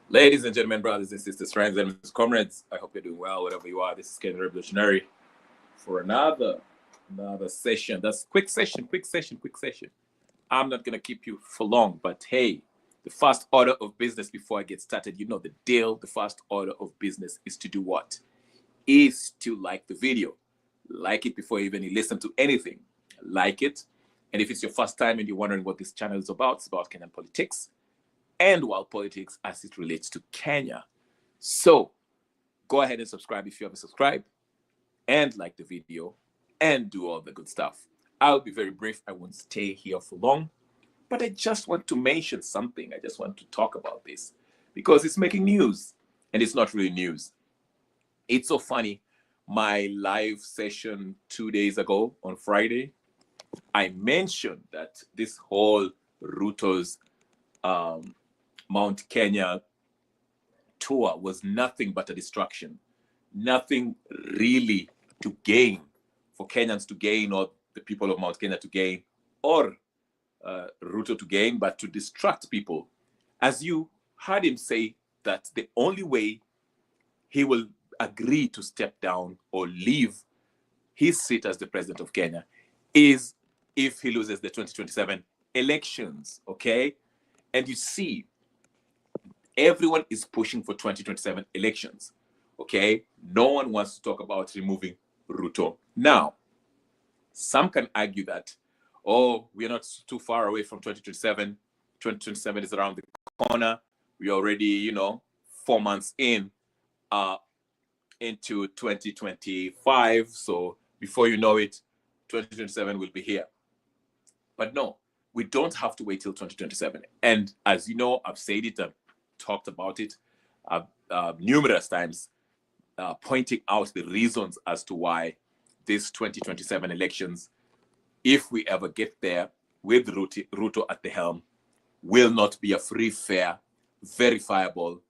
Ladies and gentlemen, brothers and sisters, friends and comrades, I hope you're doing well, wherever you are. This is Kenyan Revolutionary for another session. That's quick session. I'm not gonna keep you for long, but hey, the first order of business before I get started, you know the deal. The first order of business is to do what? Is to like the video. Like it before you even listen to anything. Like it. And if it's your first time and you're wondering what this channel is about, it's about Kenyan politics and world politics as it relates to Kenya. So go ahead and subscribe if you haven't subscribed, and like the video, and do all the good stuff. I'll be very brief. I won't stay here for long, but I just want to mention something. I just want to talk about this because it's making news, and it's not really news. It's so funny. My live session 2 days ago on Friday, I mentioned that this whole Ruto's Mount Kenya tour was nothing but a distraction, nothing really to gain, for Kenyans to gain, or the people of Mount Kenya to gain, or Ruto to gain, but to distract people. As you heard him say that the only way he will agree to step down or leave his seat as the president of Kenya is if he loses the 2027 elections, okay? And you see, everyone is pushing for 2027 elections, okay? No one wants to talk about removing Ruto. Now, some can argue that, oh, we're not too far away from 2027. 2027 is around the corner. We're already, 4 months into 2025. So before you know it, 2027 will be here. But no, we don't have to wait till 2027. And as you know, I've said it, I've talked about it numerous times, pointing out the reasons as to why this 2027 elections, if we ever get there with Ruto at the helm, will not be a free, fair, verifiable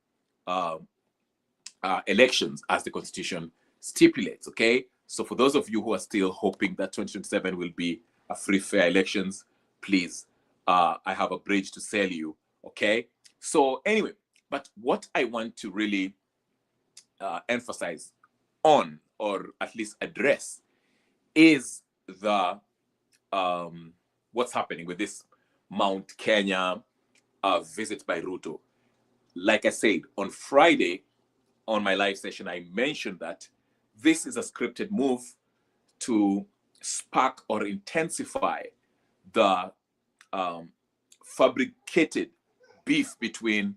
elections as the Constitution stipulates, okay? So for those of you who are still hoping that 2027 will be a free, fair elections, please, I have a bridge to sell you, okay? So anyway, but what I want to really emphasize on, or at least address, is the what's happening with this Mount Kenya visit by Ruto. Like I said, on Friday, on my live session, I mentioned that this is a scripted move to spark or intensify the fabricated beef between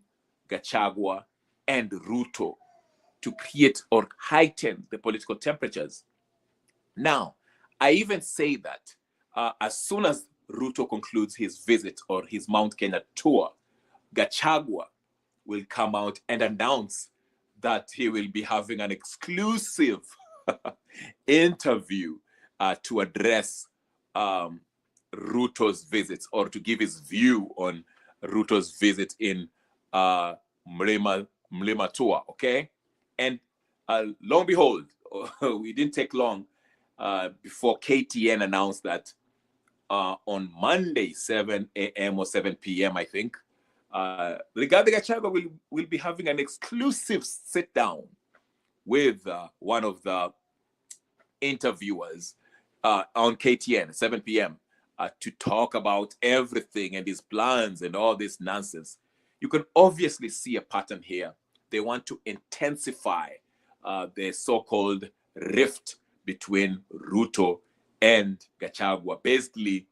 Gachagua and Ruto to create or heighten the political temperatures. Now, I even say that as soon as Ruto concludes his visit or his Mount Kenya tour, Gachagua will come out and announce that he will be having an exclusive interview to address Ruto's visits, or to give his view on Ruto's visit in Mlima tour, okay? And lo and behold, we didn't take long before KTN announced that on Monday, 7 a.m. or 7 p.m., I think, Rigathi Gachagua will be having an exclusive sit-down with one of the interviewers on KTN, 7 p.m., to talk about everything and his plans and all this nonsense. You can obviously see a pattern here. They want to intensify the so-called rift between Ruto and Gachagua, basically,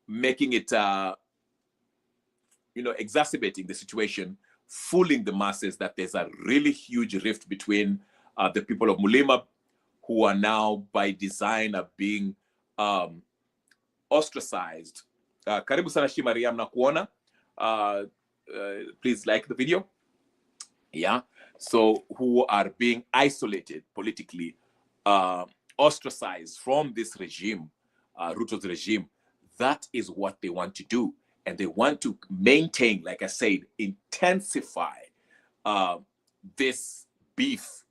making it, exacerbating the situation, fooling the masses that there's a really huge rift between the people of Mulima, who are now by design are being ostracized. Karibu sana Shi Mariam na kuona. Please like the video. Yeah. So who are being isolated politically, ostracized from this regime, Ruto's regime. That is what they want to do. And they want to maintain, like I said, intensify this beef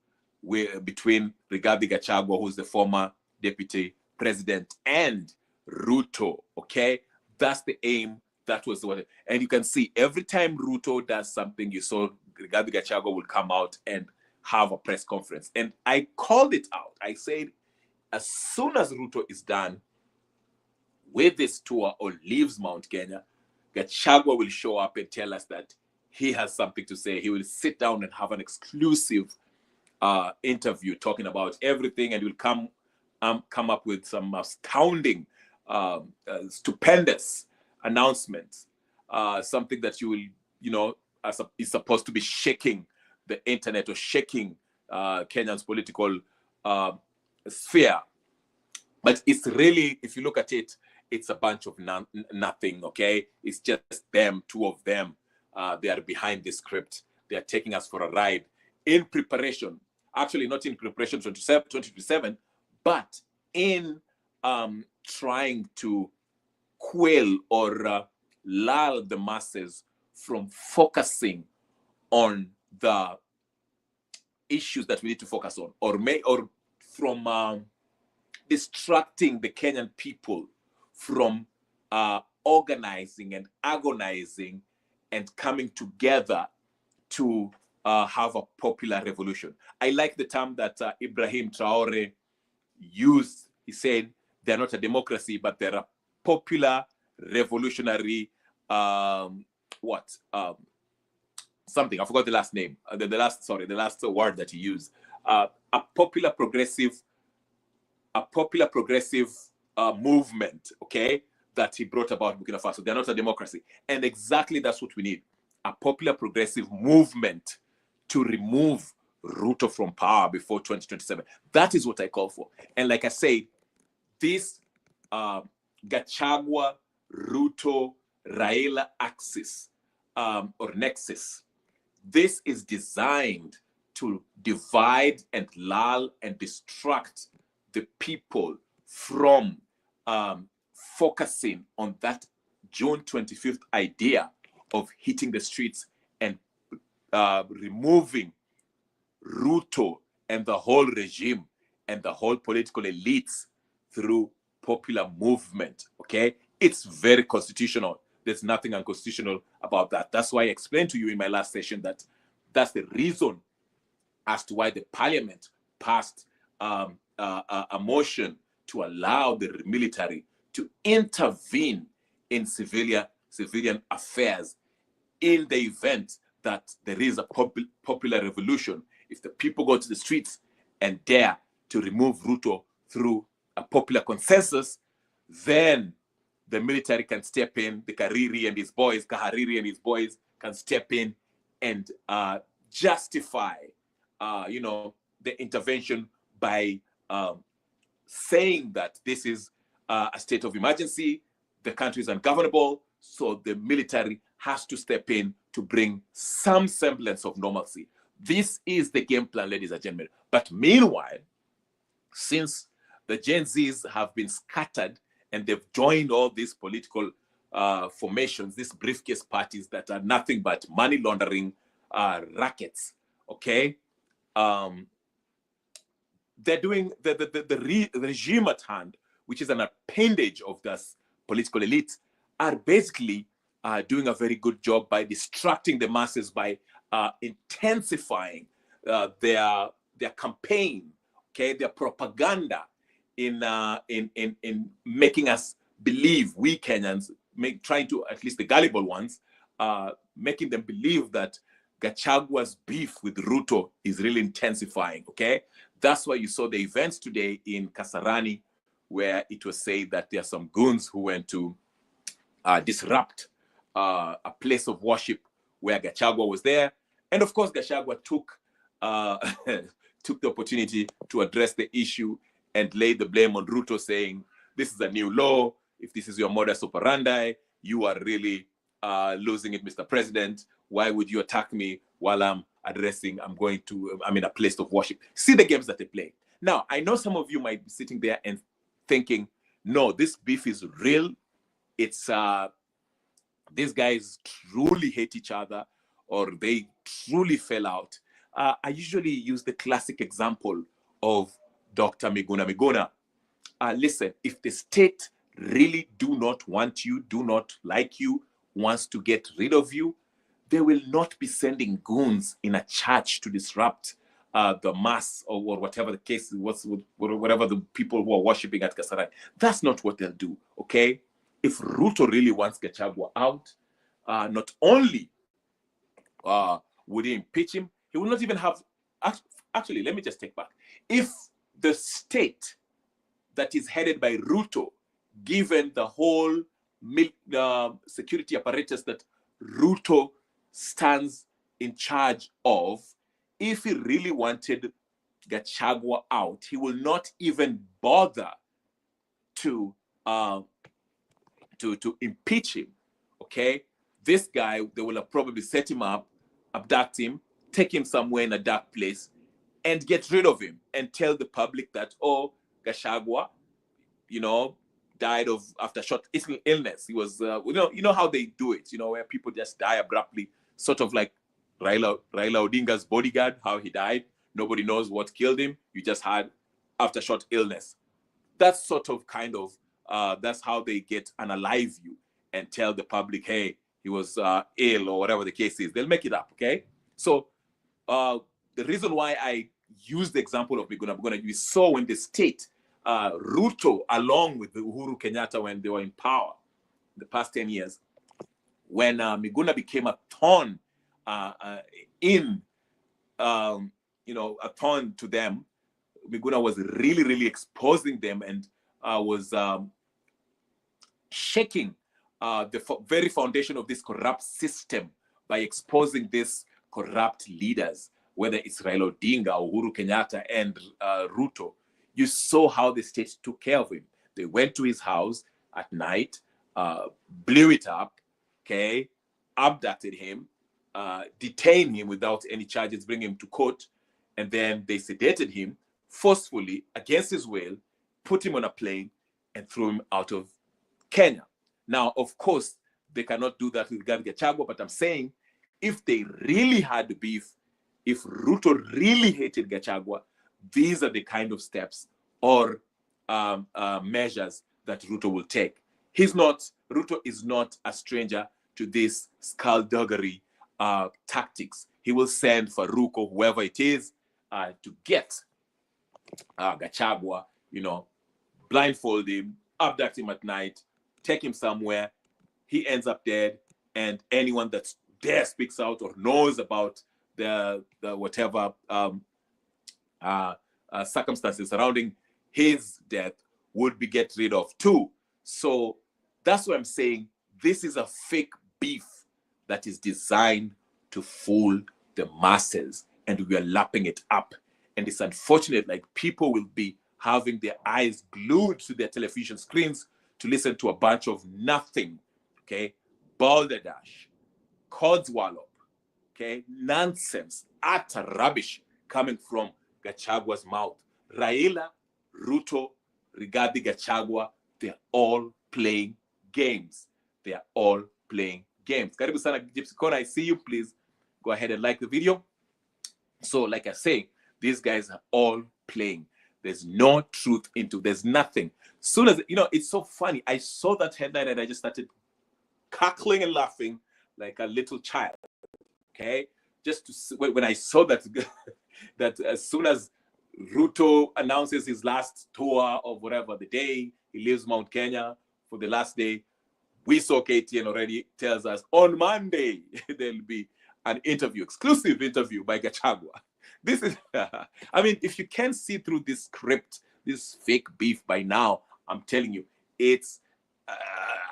between Rigathi Gachagua, who's the former deputy president, and Ruto, okay? That's the aim. That was what, and you can see every time Ruto does something, you saw Rigathi Gachagua will come out and have a press conference. And I called it out. I said, as soon as Ruto is done with this tour or leaves Mount Kenya, Gachagua will show up and tell us that he has something to say. He will sit down and have an exclusive interview talking about everything, and will come up with some astounding, stupendous announcements. Something that you will, is supposed to be shaking the internet or shaking Kenyan's political sphere. But it's really, if you look at it, it's a bunch of nothing, okay? It's just them, two of them. They are behind the script. They are taking us for a ride in preparation. Actually, not in preparation 2027, but in trying to quell or lull the masses from focusing on the issues that we need to focus on, or from distracting the Kenyan people from organizing and agonizing and coming together to have a popular revolution. I like the term that Ibrahim Traore used. He said they're not a democracy, but they're a popular revolutionary something. I forgot the last name. The last word that he used. A popular progressive movement, okay, that he brought about Burkina Faso. They're not a democracy. And exactly that's what we need. A popular progressive movement to remove Ruto from power before 2027. That is what I call for. And like I said, this Gachagua, Ruto, Raila axis or nexus, this is designed to divide and lull and distract the people from focusing on that June 25th idea of hitting the streets and removing Ruto and the whole regime and the whole political elites through popular movement, okay? It's very constitutional. There's nothing unconstitutional about that. That's why I explained to you in my last session that that's the reason as to why the parliament passed a motion to allow the military to intervene in civilian affairs in the event that there is a popular revolution. If the people go to the streets and dare to remove Ruto through a popular consensus, then the military can step in, the Kahariri and his boys can step in and justify, the intervention by saying that this is a state of emergency, the country is ungovernable, so the military has to step in to bring some semblance of normalcy. This is the game plan, ladies and gentlemen. But meanwhile, since the Gen Zs have been scattered and they've joined all these political formations, these briefcase parties that are nothing but money laundering rackets, okay? They're doing the regime at hand, which is an appendage of this political elite, are basically doing a very good job by distracting the masses, by intensifying their campaign, okay, their propaganda in making us believe, we Kenyans, trying to, at least the gullible ones, making them believe that Gachagua's beef with Ruto is really intensifying, okay? That's why you saw the events today in Kasarani, where it was said that there are some goons who went to disrupt a place of worship where Gachagua was there. And of course, Gachagua took took the opportunity to address the issue and lay the blame on Ruto, saying, this is a new law. If this is your modus operandi, you are really losing it, Mr. President. Why would you attack me while I'm in a place of worship? See the games that they play. Now, I know some of you might be sitting there and thinking, no, this beef is real. It's these guys truly hate each other, or they truly fell out. I usually use the classic example of Dr. Miguna. Listen, if the state really do not want you, do not like you, wants to get rid of you, they will not be sending goons in a church to disrupt the mass or whatever the case was, whatever the people who are worshiping at Kasarani. That's not what they'll do, okay? If Ruto really wants Gachagua out, not only would he impeach him, he will not even have... Actually, let me just take back. If the state that is headed by Ruto, given the whole security apparatus that Ruto stands in charge of, if he really wanted Gachagua out, he will not even bother to impeach him. Okay, this guy, they will have probably set him up, abduct him, take him somewhere in a dark place, and get rid of him, and tell the public that, oh, Gachagua, you know, died of after short illness. He was, you know how they do it, you know, where people just die abruptly, sort of like Raila Odinga's bodyguard, how he died. Nobody knows what killed him. You just had after short illness. That's sort of kind of, that's how they get unalive you and tell the public, hey, he was ill or whatever the case is. They'll make it up, okay? So the reason why I use the example of Miguna, you saw when the state, Ruto, along with the Uhuru Kenyatta, when they were in power the past 10 years, when Miguna became a thorn you know, a thorn to them, Miguna was really, really exposing them and was shaking the very foundation of this corrupt system by exposing these corrupt leaders, whether it's Raila Odinga, Uhuru Kenyatta, and Ruto. You saw how the state took care of him. They went to his house at night, blew it up, okay, abducted him, detained him without any charges, bring him to court, and then they sedated him forcefully against his will, put him on a plane, and threw him out of Kenya. Now, of course, they cannot do that with Gachagua, but I'm saying if they really had Beef, if Ruto really hated Gachagua, these are the kind of steps or measures that Ruto will take. Ruto is not a stranger to this skullduggery tactics. He will send Faruko, whoever it is, to get Gachagua, you know, blindfold him, abduct him at night, take him somewhere. He ends up dead, and anyone that dare speaks out or knows about the whatever circumstances surrounding his death would be get rid of too. So that's what I'm saying. This is a fake beef that is designed to fool the masses, and we are lapping it up. And it's unfortunate, like people will be having their eyes glued to their television screens to listen to a bunch of nothing, okay? Balderdash, codswallop, okay? Nonsense, utter rubbish coming from Gachagua's mouth. Raila, Ruto, Rigathi, Gachagua, they're all playing games. They are all playing games. Karibu sana Gypsy Corner, I see you. Please go ahead and like the video. So like I say, these guys are all playing. There's no truth there's nothing. Soon as, you know, it's so funny. I saw that headline and I just started cackling and laughing like a little child, okay? Just to, when I saw that, that as soon as Ruto announces his last tour of whatever the day, he leaves Mount Kenya for the last day, we saw KTN already tells us on Monday, there'll be an interview, exclusive interview by Gachagua. This is, I mean, if you can see through this script, this fake beef by now, I'm telling you, it's,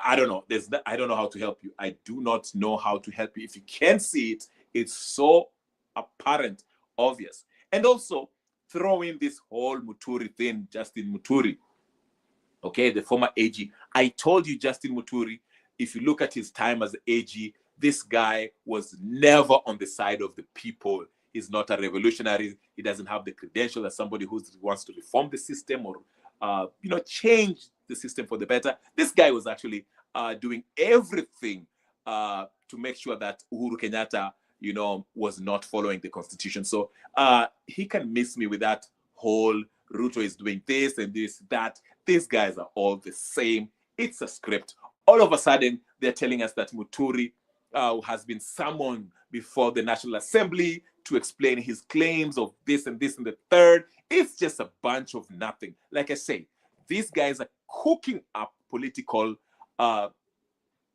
I don't know. I don't know how to help you. I do not know how to help you. If you can see it, it's so apparent, obvious. And also, throw in this whole Muturi thing, Justin Muturi, okay, the former AG. I told you, Justin Muturi, if you look at his time as AG, this guy was never on the side of the people. He's not a revolutionary. He doesn't have the credentials as somebody who wants to reform the system or, you know, change the system for the better. This guy was actually doing everything to make sure that Uhuru Kenyatta, you know, was not following the constitution. So he can miss me with that whole Ruto is doing this and this, that. These guys are all the same. It's a script. All of a sudden, they're telling us that Muturi has been summoned before the National Assembly to explain his claims of this and this and the third. It's just a bunch of nothing. Like I say, these guys are cooking up political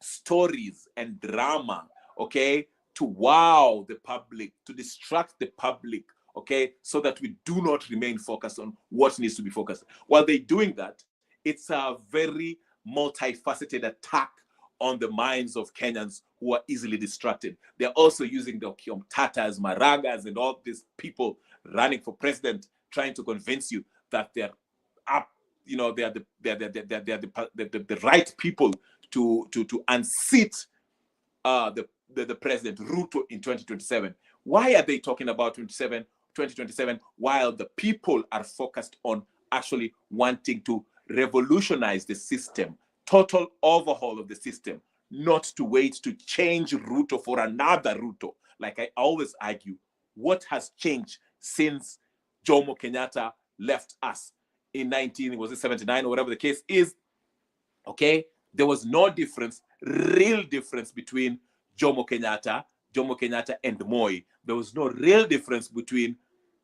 stories and drama, okay, to wow the public, to distract the public, okay, so that we do not remain focused on what needs to be focused. While they're doing that, it's a very multifaceted attack on the minds of Kenyans who are easily distracted. They're also using the Tatas, Maragas, and all these people running for president, trying to convince you that they're up, you know, they're the right people to unseat the president Ruto in 2027. Why are they talking about 2027 while the people are focused on actually wanting to revolutionize the system, total overhaul of the system, not to wait to change Ruto for another Ruto? Like I always argue, what has changed since Jomo Kenyatta left us in 1979 or whatever the case is? Okay, there was no difference, real difference between Jomo Kenyatta and Moi. There was no real difference between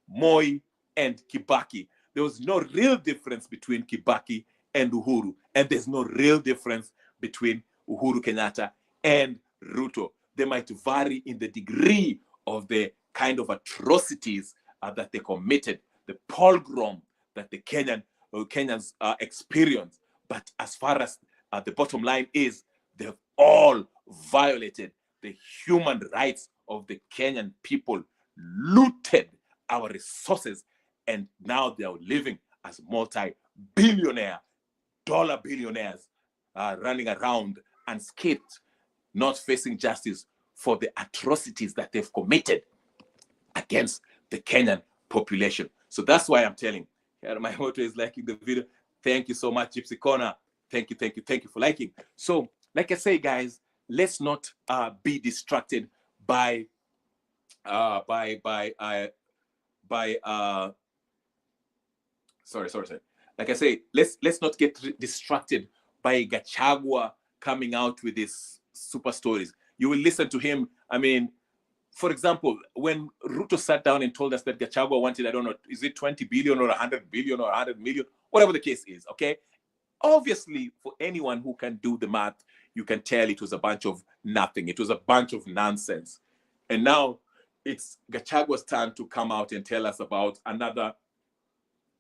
Moi and Kibaki. There was no real difference between Kibaki and Uhuru. And there's no real difference between Uhuru Kenyatta and Ruto. They might vary in the degree of the kind of atrocities that they committed, the pogrom that the Kenyans experienced. But as far as the bottom line is, they've all violated the human rights of the Kenyan people, looted our resources, and now they are living as multi-billionaire, dollar billionaires, running around unscathed, not facing justice for the atrocities that they've committed against the Kenyan population. So that's why I'm telling you, my motto is liking the video. Thank you so much, Gypsy Corner. Thank you for liking. So, like I say, guys, let's not be distracted by sorry. Like I say, let's not get distracted by Gachagua coming out with his super stories. You will listen to him. I mean, for example, when Ruto sat down and told us that Gachagua wanted, I don't know, is it 20 billion or 100 billion or 100 million, whatever the case is, okay? Obviously, for anyone who can do the math, you can tell it was a bunch of nothing. It was a bunch of nonsense. And now it's Gachagua's turn to come out and tell us about another,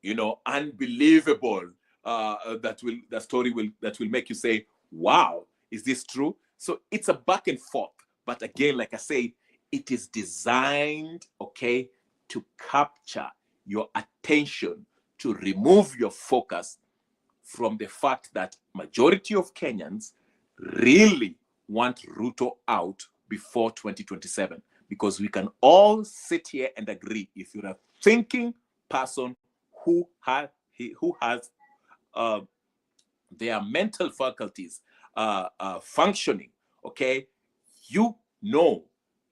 you know, unbelievable that will make you say, wow, is this true? So it's a back and forth. But again, like I say, it is designed, okay, to capture your attention, to remove your focus from the fact that majority of Kenyans really want Ruto out before 2027. Because we can all sit here and agree, if you're a thinking person who has their mental faculties functioning, okay, you know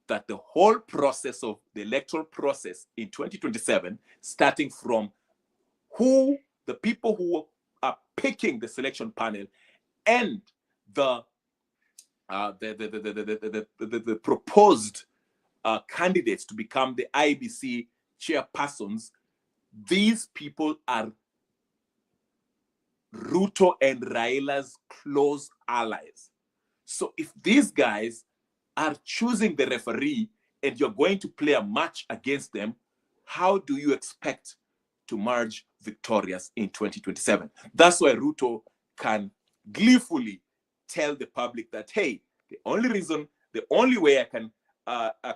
that the whole process of the electoral process in 2027, starting from the people who are picking the selection panel and the proposed candidates to become the IBC chairpersons, these people are Ruto and Raila's close allies. So if these guys are choosing the referee and you're going to play a match against them, how do you expect to merge victorious in 2027? That's why Ruto can gleefully tell the public that, hey, the only way I can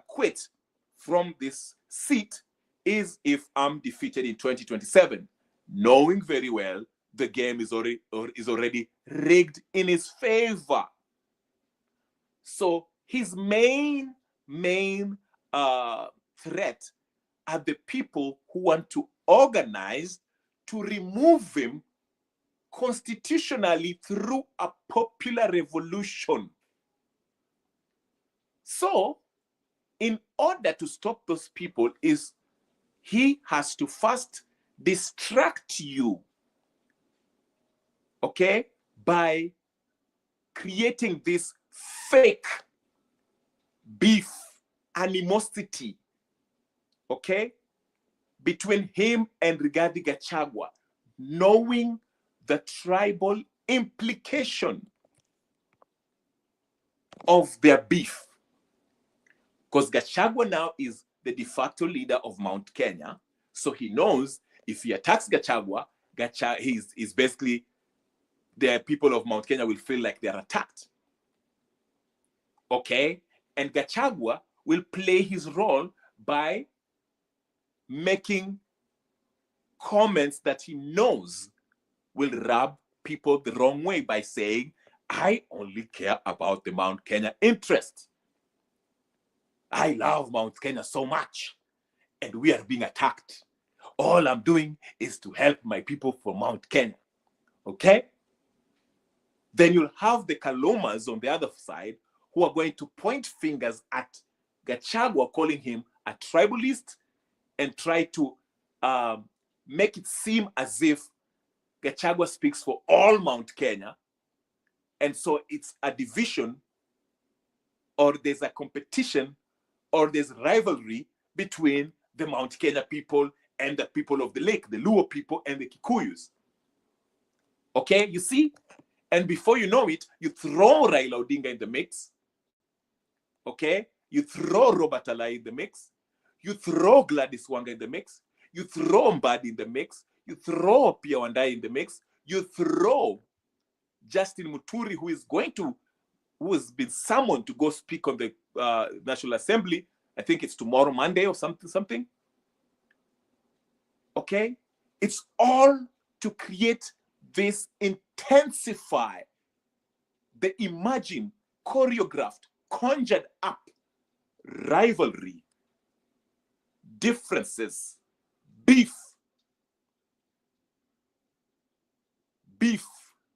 quit from this seat is if I'm defeated in 2027, knowing very well the game is already rigged in his favor. So his main threat are the people who want to organize to remove him constitutionally through a popular revolution. So, in order to stop those people, he has to first distract you, okay, by creating this fake beef, animosity, okay, between him and Rigathi Gachagua, knowing the tribal implication of their beef. Because Gachagua now is the de facto leader of Mount Kenya, so he knows if he attacks Gachagua, he's basically, the people of Mount Kenya will feel like they're attacked. Okay? And Gachagua will play his role by making comments that he knows will rub people the wrong way by saying, I only care about the Mount Kenya interest. I love Mount Kenya so much, and we are being attacked. All I'm doing is to help my people from Mount Kenya. Okay? Then you'll have the Kalomas on the other side who are going to point fingers at Gachagua, calling him a tribalist, and try to make it seem as if Gachagua speaks for all Mount Kenya. And so it's a division, or there's a competition, or there's rivalry between the Mount Kenya people and the people of the lake, the Luo people and the Kikuyus. Okay, you see? And before you know it, you throw Raila Odinga in the mix. Okay? You throw Robert Alai in the mix. You throw Gladys Wanga in the mix. You throw Mbadi in the mix. You throw Pia Wandai in the mix. You throw Justin Muturi, who has been summoned to go speak on the National Assembly. I think it's tomorrow, Monday, or something. Okay? It's all to create this, intensify the imagined, choreographed, conjured up rivalry, differences, beef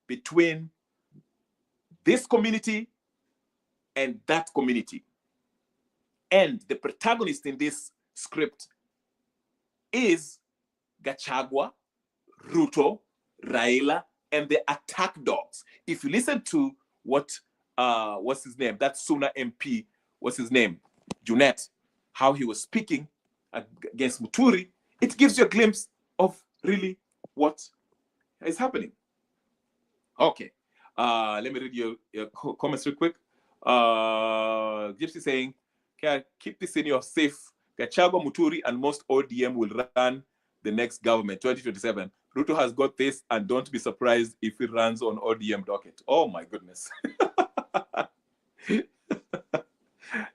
between this community and that community. And the protagonist in this script is Gachagua, Ruto, Raila, and the attack dogs. If you listen to what's his name, that Suna MP, what's his name, Junet, how he was speaking against Muturi, it gives you a glimpse of really what is happening. Okay, let me read your comments real quick. Gypsy saying, okay, keep this in your safe. Gachagua, Muturi, and most ODM will run the next government, 2027. Ruto has got this, and don't be surprised if he runs on ODM docket. Oh my goodness.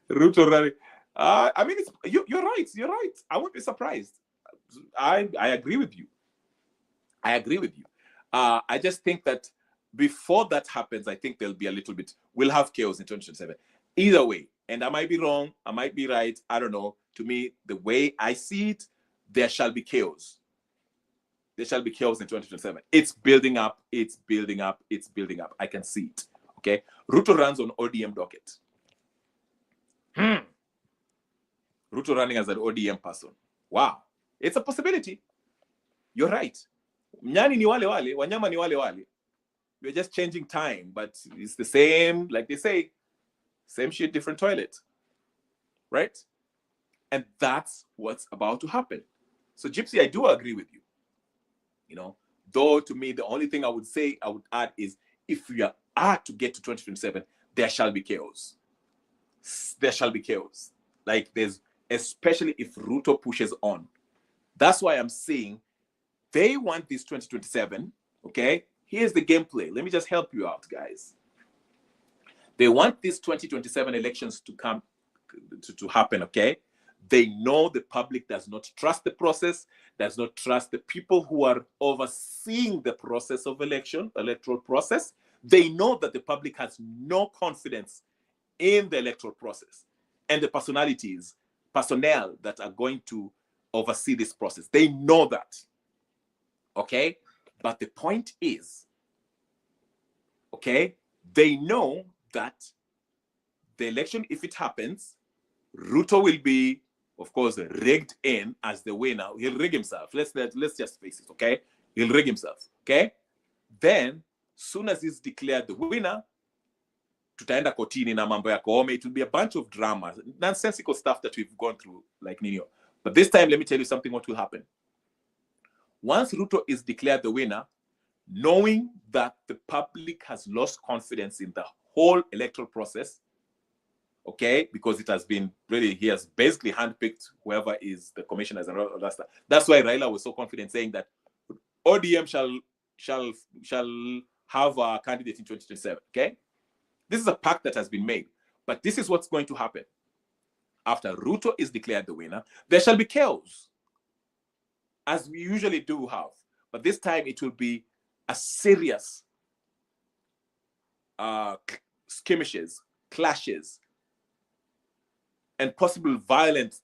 Ruto running. I mean, you're right. You're right. I won't be surprised. I agree with you. I agree with you. I just think that before that happens, I think there'll be a little bit, we'll have chaos in 2027. Either way, and I might be wrong, I might be right, I don't know. To me, the way I see it, there shall be chaos. There shall be chaos in 2027. It's building up, it's building up, it's building up. I can see it, okay? Ruto runs on ODM docket. Ruto running as an ODM person. Wow. It's a possibility. You're right. Nyani ni wale wale, wanyama ni wale wale. We're just changing time, but it's the same, like they say, same shit, different toilet. Right? And that's what's about to happen. So Gypsy, I do agree with you. You know, though to me, the only thing I would add is if we are to get to 2027, there shall be chaos. There shall be chaos. Like especially if Ruto pushes on. That's why I'm saying they want this 2027, okay? Here's the gameplay. Let me just help you out, guys. They want these 2027 elections to come to happen, okay? They know the public does not trust the process, does not trust the people who are overseeing the process of electoral process. They know that the public has no confidence in the electoral process and the personnel that are going to oversee this process. They know that, okay? But the point is, okay, they know that the election, if it happens, Ruto will be, of course, rigged in as the winner. He'll rig himself. Let's just face it, okay? He'll rig himself, okay? Then, soon as he's declared the winner, tutaenda kotini na mambo ya Koome. It will be a bunch of drama, nonsensical stuff that we've gone through like Nino. But this time, let me tell you something, what will happen. Once Ruto is declared the winner, knowing that the public has lost confidence in the whole electoral process, okay, because it has been really, he has basically handpicked whoever is the commissioners and all that stuff. That's why Raila was so confident saying that ODM shall have a candidate in 2027, okay? This is a pact that has been made, but this is what's going to happen. After Ruto is declared the winner, there shall be chaos, as we usually do have. But this time it will be a serious skirmishes, clashes, and possible violent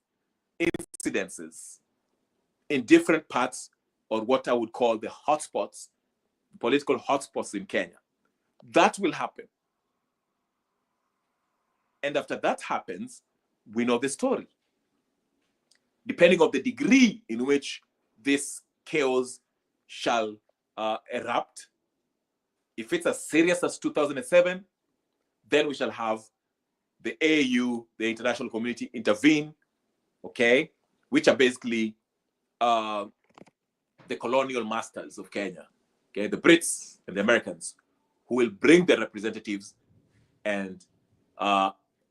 incidences in different parts, or what I would call the hotspots, political hotspots in Kenya. That will happen. And after that happens, we know the story. Depending on the degree in which this chaos shall erupt, if it's as serious as 2007, then we shall have the AU, the international community, intervene, okay, which are basically the colonial masters of Kenya, okay, the Brits and the Americans, who will bring their representatives and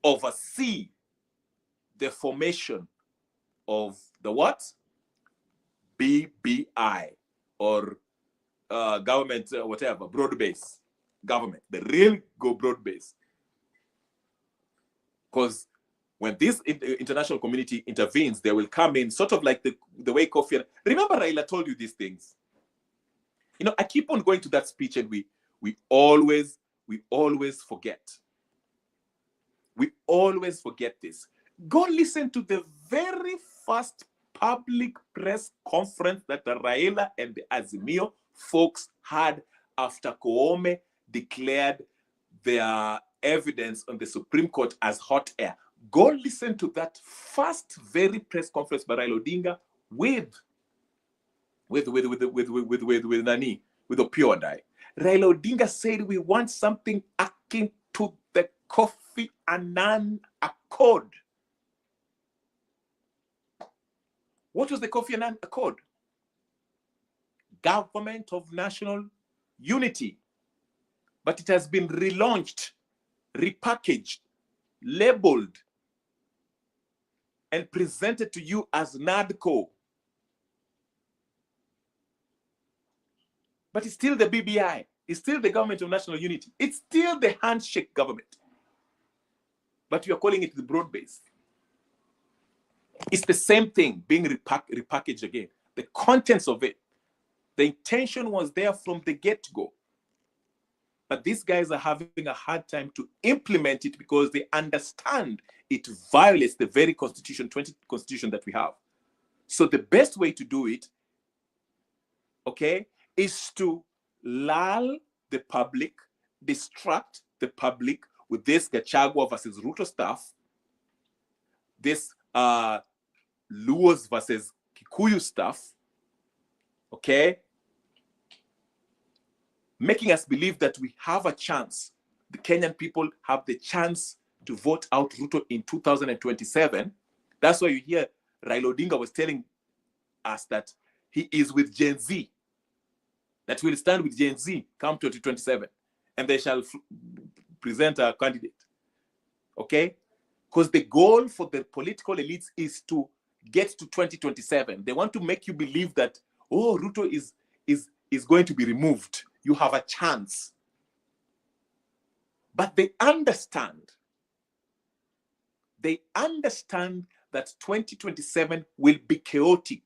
oversee the formation of the what? BBI, or government, whatever, broad-based government, the real go broad-based. Because when this international community intervenes, they will come in sort of like the way Kofi. Remember, Raila told you these things. You know, I keep on going to that speech, and we always forget. We always forget this. Go listen to the very first public press conference that the Raila and the Azimio folks had after Koome declared their evidence on the Supreme Court as hot air. Go listen to that first very press conference by Raila Odinga with Nani, with Opio and I. Raila Odinga said we want something akin to the Kofi Annan Accord. What was the Kofi Annan Accord? Government of National Unity. But it has been relaunched, repackaged, labeled, and presented to you as NADCO. But it's still the BBI. It's still the Government of National Unity. It's still the handshake government. But you're calling it the broad-based. It's the same thing being repackaged again. The contents of it, the intention was there from the get-go. But these guys are having a hard time to implement it because they understand it violates the very constitution, 20 constitution that we have. So the best way to do it, okay, is to lull the public, distract the public with this Gachagua versus Ruto stuff, this Luos versus Kikuyu stuff, okay, making us believe that we have a chance. The Kenyan people have the chance to vote out Ruto in 2027. That's why you hear Raila Odinga was telling us that he is with Gen Z, that will stand with Gen Z come 2027, and they shall present a candidate, okay? Because the goal for the political elites is to get to 2027. They want to make you believe that, oh, Ruto is going to be removed. You have a chance. But they understand that 2027 will be chaotic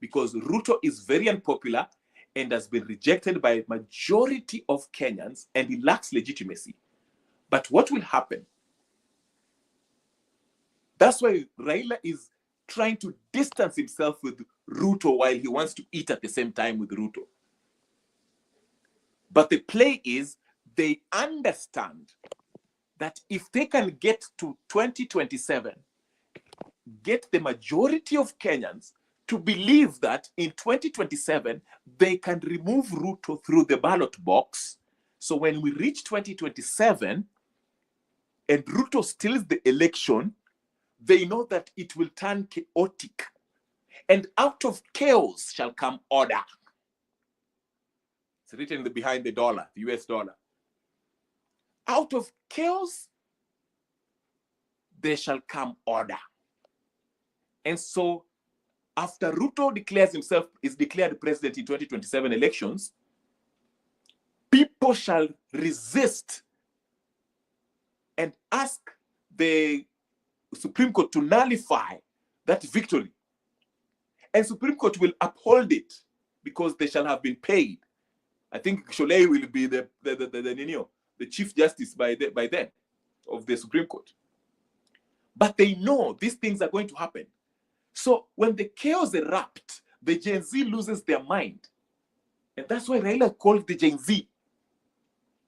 because Ruto is very unpopular and has been rejected by a majority of Kenyans, and he lacks legitimacy. But what will happen? That's why Raila is trying to distance himself with Ruto while he wants to eat at the same time with Ruto. But the play is they understand that if they can get to 2027, get the majority of Kenyans to believe that in 2027, they can remove Ruto through the ballot box. So when we reach 2027, and Ruto steals the election, they know that it will turn chaotic. And out of chaos shall come order. It's written behind the dollar, the US dollar. Out of chaos, there shall come order. And so, after Ruto is declared president in 2027 elections, people shall resist and ask the Supreme Court to nullify that victory. And Supreme Court will uphold it because they shall have been paid. I think Sholei will be the Chief Justice by then of the Supreme Court. But they know these things are going to happen. So when the chaos erupts, the Gen Z loses their mind. And that's why Raila called the Gen Z.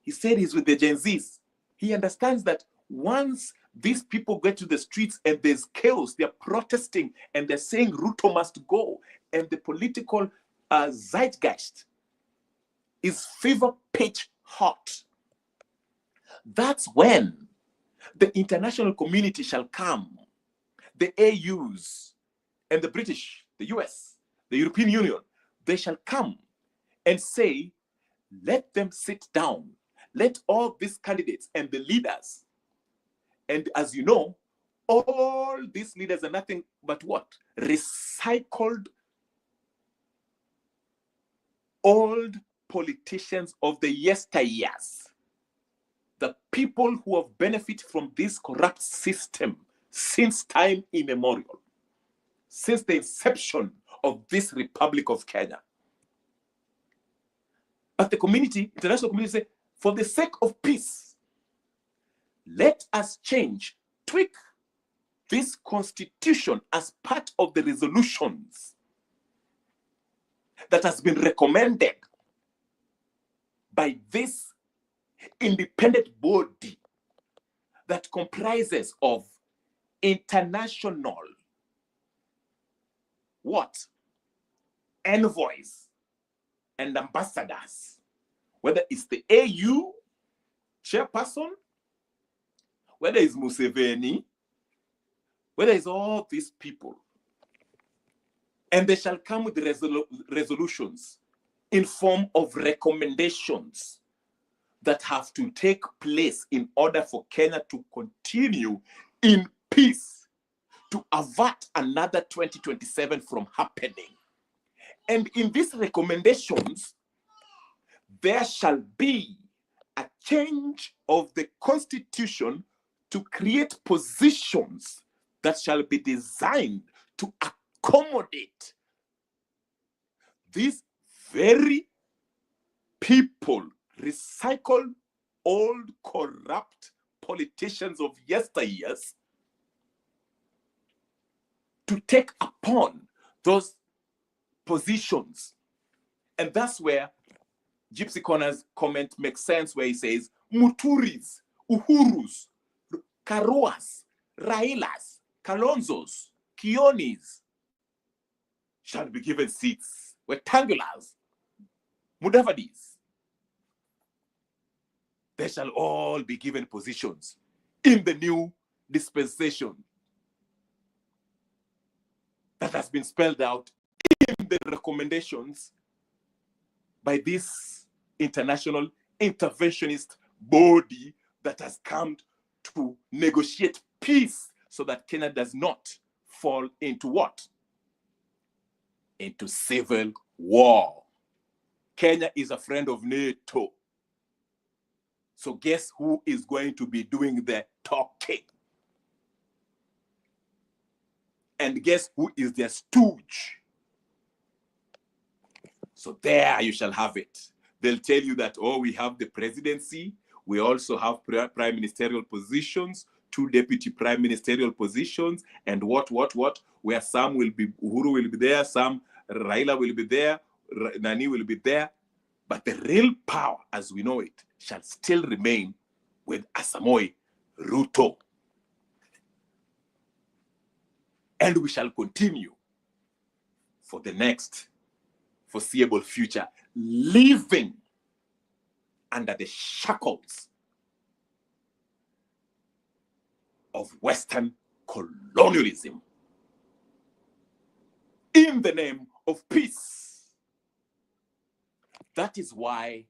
He said he's with the Gen Zs. He understands that once these people get to the streets and there's chaos, they're protesting and they're saying Ruto must go. And the political zeitgeist is fever pitch hot. That's when the international community shall come, the AUs and the British, the US, the European Union, they shall come and say, let them sit down. Let all these candidates and the leaders, and as you know, all these leaders are nothing but what? Recycled old politicians of the yesteryears. The people who have benefited from this corrupt system since time immemorial, since the inception of this Republic of Kenya. But the community, international community, say, for the sake of peace, let us change, tweak this constitution as part of the resolutions that has been recommended by this independent body that comprises of international envoys and ambassadors, whether it's the AU chairperson, whether it's Museveni, whether it's all these people. And they shall come with resolutions in form of recommendations that have to take place in order for Kenya to continue in peace, to avert another 2027 from happening. And in these recommendations, there shall be a change of the constitution to create positions that shall be designed to accommodate these very people, recycled old corrupt politicians of yesteryears, to take upon those positions. And that's where Gypsy Corner's comment makes sense, where he says, Muturis, Uhurus, Karuas, Railas, Kalonzos, Kionis shall be given seats. Rectangulars, Mudavadis, they shall all be given positions in the new dispensation that has been spelled out in the recommendations by this international interventionist body that has come to negotiate peace so that Kenya does not fall into what? Into civil war. Kenya is a friend of NATO. So guess who is going to be doing the talking? And guess who is their stooge? So there you shall have it. They'll tell you that, oh, we have the presidency. We also have prime ministerial positions, 2 deputy prime ministerial positions, and what, where some will be, Uhuru will be there, some Raila will be there, Nani will be there. But the real power, as we know it, shall still remain with Asamoei Ruto. And we shall continue for the next foreseeable future, living under the shackles of Western colonialism in the name of peace. That is why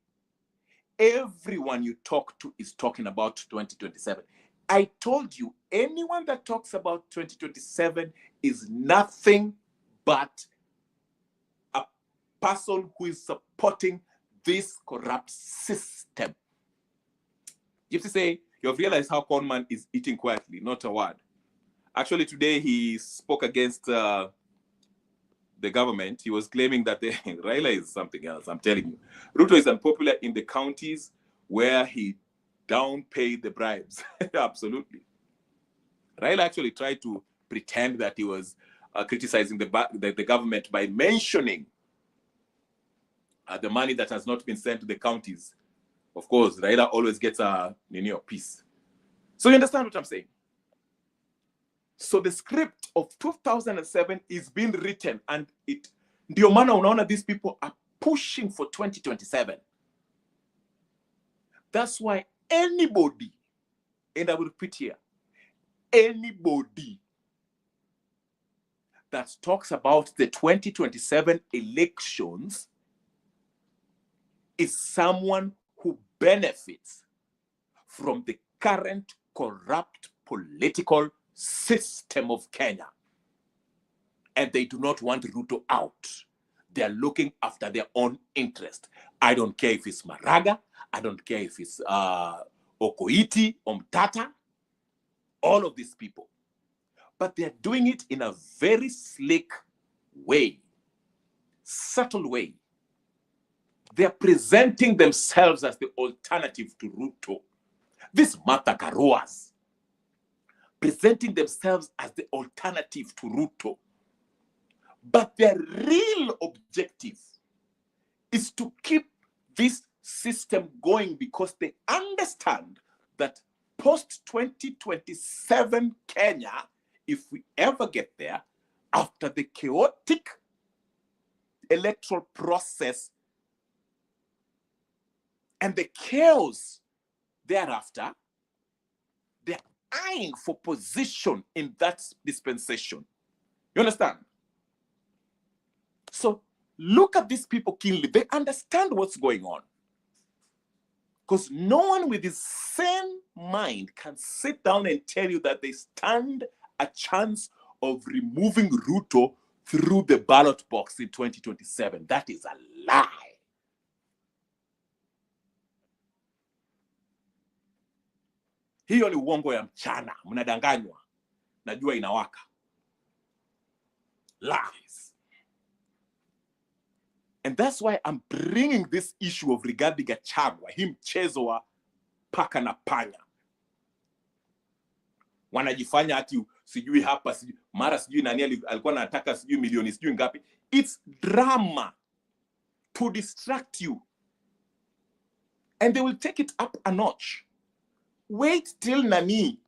everyone you talk to is talking about 2027. I told you, anyone that talks about 2027 is nothing but a person who is supporting this corrupt system. You have to say, you have realized how Conman is eating quietly, not a word. Actually, today he spoke against the government. He was claiming that Raila is something else. I'm telling you. Ruto is unpopular in the counties where he downpaid the bribes. Absolutely. Raila actually tried to pretend that he was criticizing the government by mentioning the money that has not been sent to the counties. Of course, Raila always gets a piece. So you understand what I'm saying? So the script of 2007 is being written, and ndio maana unaona these people are pushing for 2027. That's why anybody, and I will repeat here, anybody that talks about the 2027 elections is someone who benefits from the current corrupt political system of Kenya. And they do not want Ruto out. They are looking after their own interest. I don't care if it's Maraga. I don't care if it's Okoiti, Omtata, all of these people. But they're doing it in a very slick way, subtle way. They're presenting themselves as the alternative to Ruto. These Matakaroas presenting themselves as the alternative to Ruto. But their real objective is to keep this system going, because they understand that post-2027 Kenya, if we ever get there, after the chaotic electoral process and the chaos thereafter, they're eyeing for position in that dispensation. You understand? So look at these people keenly. They understand what's going on. Because no one with his sane mind can sit down and tell you that they stand a chance of removing Ruto through the ballot box in 2027. That is a lie. Hiyo ni uongo ya mchana. Mnadanganywa. Najua inawaka. Lies. And that's why I'm bringing this issue of Rigathi Gachagua, hii mchezo wa paka na panya. Wanajifanya ati sijui hapa, sijui mara sijui nani alikuwa anataka sijui milioni sijui ngapi. It's drama to distract you. And they will take it up a notch. Wait till Nani.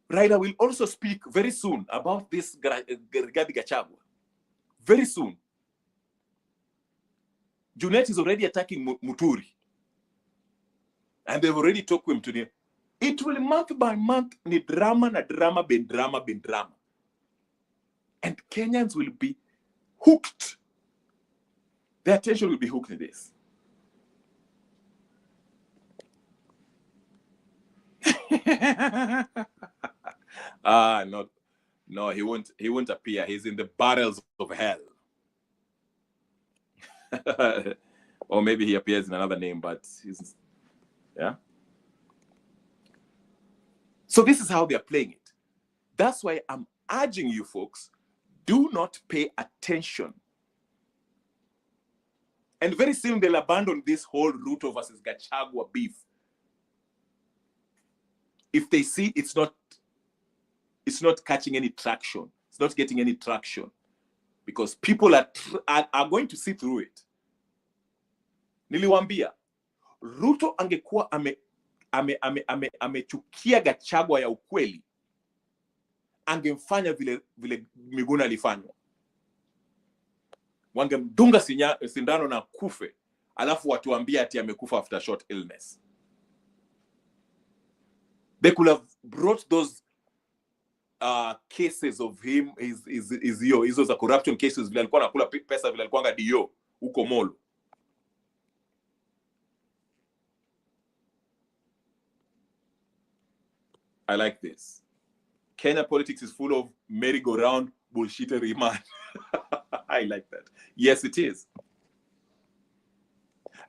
Raila will also speak very soon about this Rigathi Gachagua. Very soon. Junet is already attacking Muturi. And they've already talked to him today. It will month by month ni drama na drama ben drama ben drama. And Kenyans will be hooked. Their attention will be hooked in this. No, he won't appear. He's in the barrels of hell. Or maybe he appears in another name, but he's, yeah. So this is how they're playing it. That's why I'm urging you folks, do not pay attention. And very soon they'll abandon this whole Ruto versus Gachagua beef. If they see it's not catching any traction, it's not getting any traction, because people are going to see through it. Niliwambia, Ruto angekuwa amechukia Gachagua ya ukweli, angemfanya vile Miguna alifanywa. Wangemdunga sindano na kufe, alafu watuambia ati amekufa after short illness. They could have brought those cases of him hizo za corruption cases vile alikuwa anakula pesa vile alikuwa dio huko Molo. I like this. Kenya politics is full of merry-go-round bullshittery, man. I like that. Yes, it is.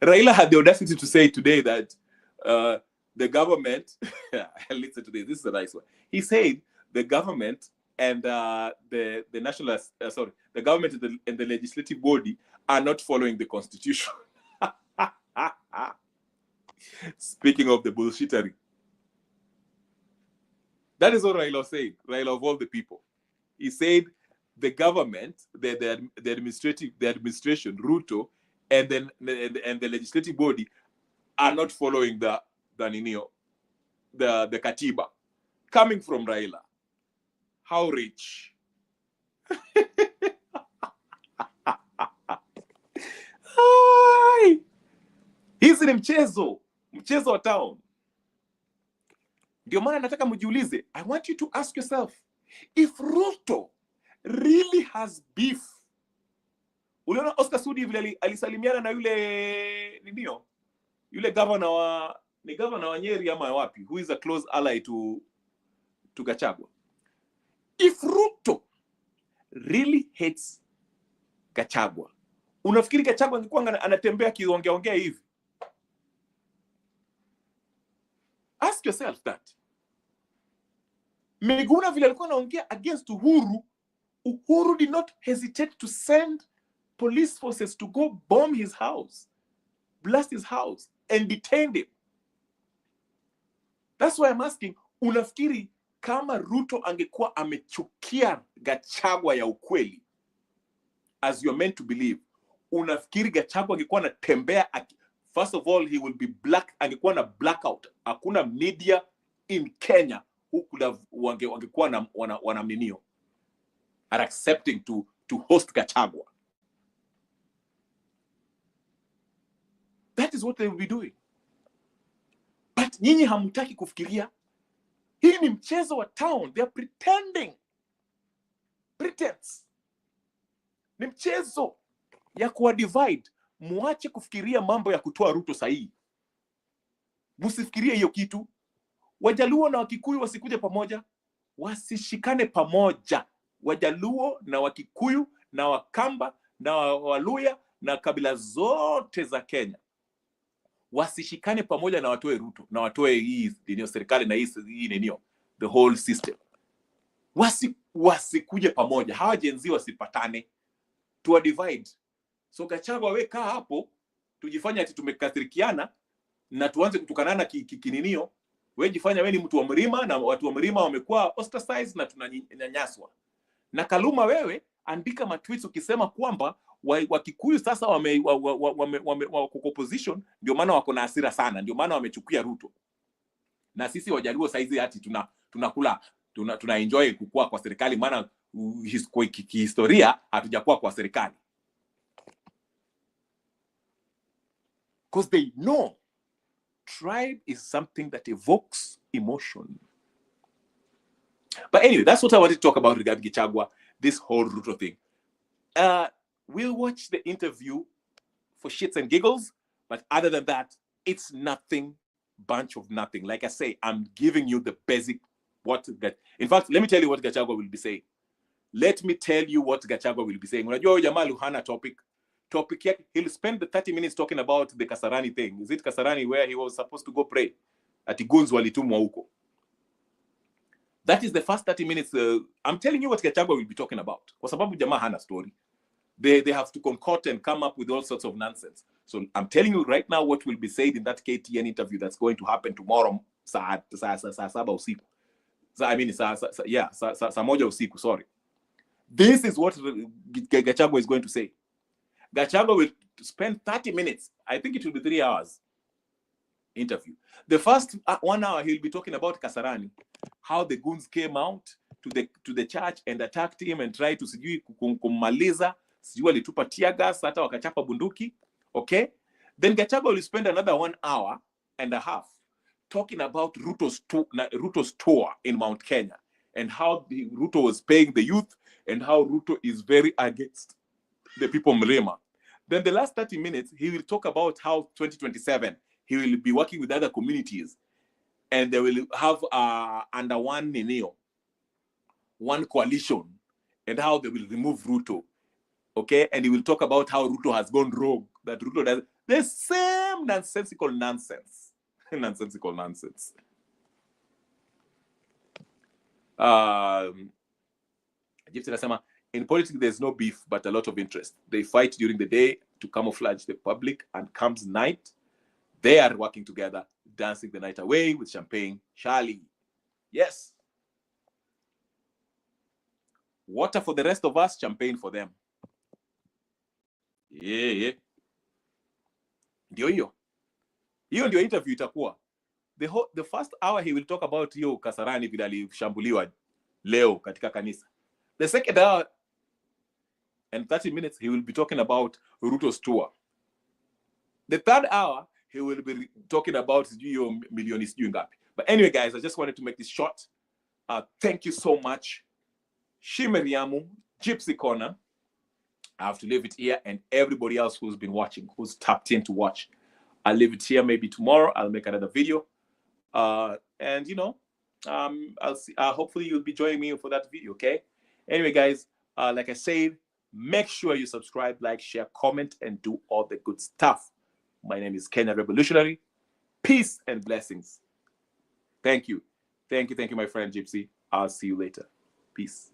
Raila had the audacity to say today that the government, listen to this, this is a nice one. He said the government and the national, the government and the legislative body are not following the constitution. Speaking of the bullshittery. That is what Raila said, Raila of all the people. He said the government, the administration, Ruto, and then the legislative body are not following the Katiba. Coming from Raila. How rich. Hizi ni mchezo wa town. Ndio maana nataka mjiulize, I want you to ask yourself, if Ruto really has beef. Uliona Oscar Sudi vile alisalimiana na yule governor wa Nyeri ama wapi, who is a close ally to Gachagua. If Ruto really hates Gachagua, unafikiri Gachagua angekuwa anatembea kiongea hivi? Ask yourself that. Miguna vile alikuwa anaongea against Uhuru did not hesitate to send police forces to go bomb his house, blast his house, and detain him. That's why I'm asking, unafikiri kama Ruto angekuwa amechukia Gachagua ya ukweli, as you're meant to believe, unafikiri Gachagua angekuwa anatembea, first of all, he will be black, angekuwa na blackout. Hakuna media in Kenya who could have wangekuwa wanaminio are accepting to host Gachagua. That is what they will be doing. But nyinyi hamutaki kufikiria. Hii ni mchezo wa town. They are pretending. Pretense. Ni mchezo ya kuwa divide. Muache kufikiria mambo ya kutoa Ruto sahihi. Musifikirie hiyo kitu. Wajaluo na Wakikuyu wasikuje pamoja. Wasishikane pamoja. Wajaluo na Wakikuyu na Wakamba na Waluya na kabila zote za Kenya wasishikane pamoja na watoe Ruto na watoe hii serikali na hii nenio, the whole system. Wasikuje pamoja. Hawa jenzi wasipatane. Tuwa divide. So Gachagua weka hapo, tujifanya ati tumekasirikiana na tuanze kutukanana kininio. Wewe jifanya wewe ni mtu wa mlima na watu wa mlima wamekuwa ostracized na tunanyanyaswa. Na Kaluma wewe andika matweets ukisema kwamba Wakikuyu sasa wako opposition, ndio maana wako na hasira sana, ndio maana wamechukia Ruto. Na sisi Wajaluo saizi hati tuna enjoy kukua kwa serikali, maana historia hatujakuwa kwa serikali. Because they know tribe is something that evokes emotion. But anyway, that's what I wanted to talk about regarding Gachagua, this whole Ruto thing. We'll watch the interview for shits and giggles, but other than that, it's nothing, bunch of nothing. Like I say, I'm giving you the basic in fact, let me tell you what Gachagua will be saying. Let me tell you what Gachagua will be saying. Unajua jamaa Luhana topic yake, he'll spend the 30 minutes talking about the Kasarani thing. Is it Kasarani where he was supposed to go pray? Ati guns walitumwa huko. That is the first 30 minutes. I'm telling you what Gachagua will be talking about. Kwa sababu jamaa hana story. They have to concoct and come up with all sorts of nonsense. So I'm telling you right now what will be said in that KTN interview that's going to happen tomorrow saa 7 usiku. I mean, saa moja usiku, sorry. This is what Gachagua is going to say. Gachagua will spend 30 minutes. I think it will be 3 hours interview. The first 1 hour, he'll be talking about Kasarani, how the goons came out to the church and attacked him and tried to sijui kummaliza, sijui walitupa tear gas, hata wakachapa bunduki. Okay? Then Gachagua will spend another 1 hour and a half talking about Ruto's tour in Mount Kenya and how Ruto was paying the youth and how Ruto is very against the people of Mlima. Then the last 30 minutes, he will talk about how 2027, he will be working with other communities and they will have under one coalition and how they will remove Ruto. Okay, and he will talk about how Ruto has gone rogue, that Ruto does the same nonsensical nonsense. Nonsensical nonsense. In politics, there's no beef, but a lot of interest. They fight during the day to camouflage the public, and comes night, they are working together, dancing the night away with champagne. Charlie. Yes. Water for the rest of us, champagne for them. Yeah. Ndio hiyo ndio interview itakuwa. The first hour he will talk about hiyo Kasarani vile alishambuliwa leo katika kanisa. The second hour and 30 minutes he will be talking about Ruto's tour. The third hour he will be talking about hiyo milioni sijui ngapi. But anyway guys, I just wanted to make this short. Thank you so much. Shimeriamu, Gypsy Corner. I have to leave it here, and everybody else who's been watching, who's tapped in to watch, I'll leave it here. Maybe tomorrow I'll make another video. And I'll see. Hopefully you'll be joining me for that video. Okay. Anyway, guys, like I said, make sure you subscribe, like, share, comment, and do all the good stuff. My name is Kenyan Revolutionary. Peace and blessings. Thank you, my friend Gypsy. I'll see you later. Peace.